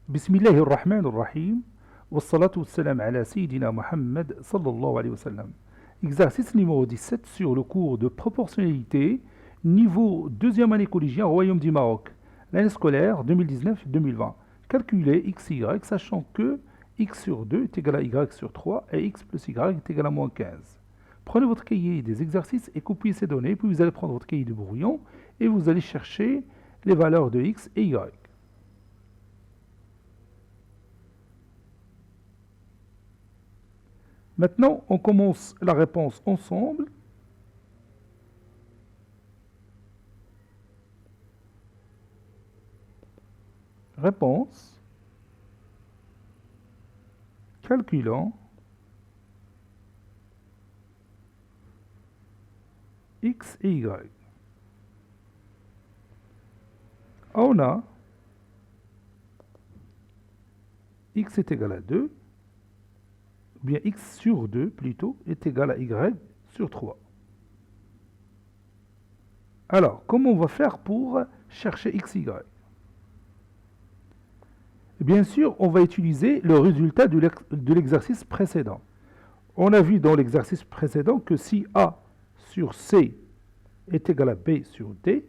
بسم الله الرحمن الرحيم والصلاة والسلام على سيدنا Mohammed sallallahu alayhi wa sallam. Exercice numéro 17 sur le cours de proportionnalité, niveau deuxième année collégienne au Royaume du Maroc, l'année scolaire 2019-2020. Calculez x et y, sachant que x sur 2 est égal à y sur 3 et x plus y est égal à moins 15. Prenez votre cahier des exercices et copiez ces données, puis vous allez prendre votre cahier de brouillon et vous allez chercher les valeurs de x et y. Maintenant, on commence la réponse ensemble. Réponse. Calculant x et y. On a x est égal à 2. Ou bien x sur 2 plutôt est égal à y sur 3. Alors, comment on va faire pour chercher x, y? Bien sûr, on va utiliser le résultat de l'exercice précédent. On a vu dans l'exercice précédent que si A sur C est égal à B sur D,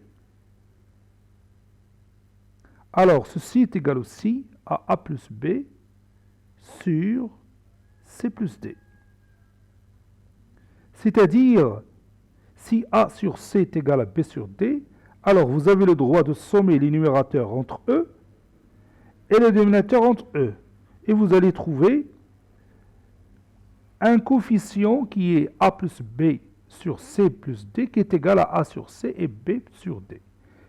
alors ceci est égal aussi à A plus B sur C plus D. C'est-à-dire, si A sur C est égal à B sur D, alors vous avez le droit de sommer les numérateurs entre eux et les dénominateurs entre eux. Et vous allez trouver un coefficient qui est A plus B sur C plus D qui est égal à A sur C et B sur D.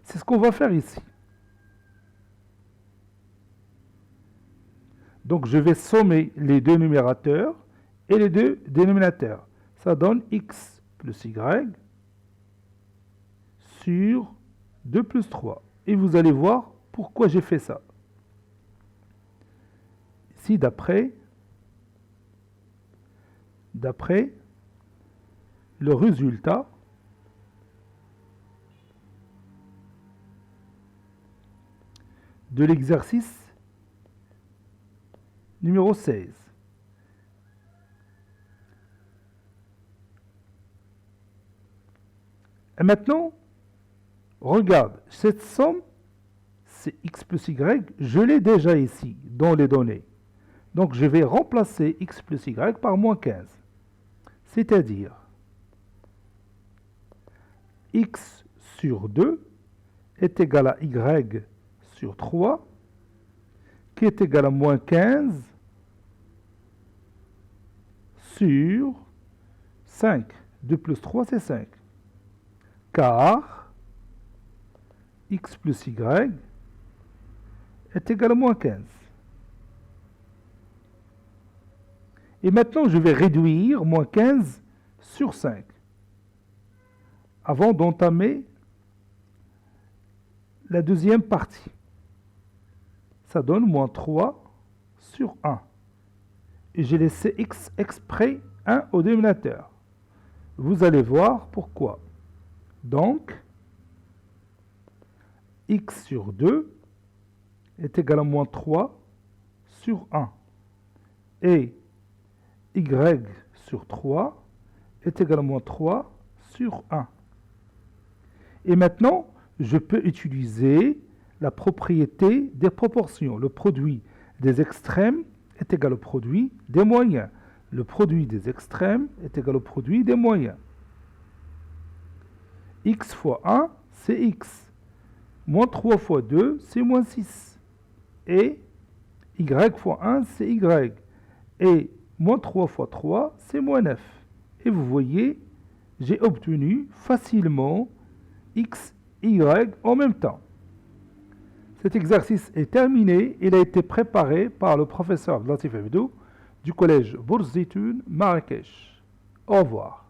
C'est ce qu'on va faire ici. Donc je vais sommer les deux numérateurs et les deux dénominateurs. Ça donne x plus y sur 2 plus 3. Et vous allez voir pourquoi j'ai fait ça. Ici, d'après le résultat de l'exercice numéro 16. Et maintenant, regarde, cette somme, c'est x plus y, je l'ai déjà ici, dans les données. Donc, je vais remplacer x plus y par moins 15. C'est-à-dire, x sur 2 est égal à y sur 3, qui est égal à moins 15 sur 5. 2 plus 3, c'est 5. Car x plus y est égal à moins 15. Et maintenant, je vais réduire moins 15 sur 5 avant d'entamer la deuxième partie. Ça donne moins 3 sur 1. Et j'ai laissé x exprès 1 au dénominateur. Vous allez voir pourquoi. Donc, x sur 2 est égal à moins 3 sur 1. Et y sur 3 est égal à moins 3 sur 1. Et maintenant, je peux utiliser la propriété des proportions. Le produit des extrêmes est égal au produit des moyens. Le produit des extrêmes est égal au produit des moyens. X fois 1, c'est x. Moins 3 fois 2, c'est moins 6. Et y fois 1, c'est y. Et moins 3 fois 3, c'est moins 9. Et vous voyez, j'ai obtenu facilement x et y en même temps. Cet exercice est terminé. Il a été préparé par le professeur Latif Abdou du collège Bourz Zitoun, Marrakech. Au revoir.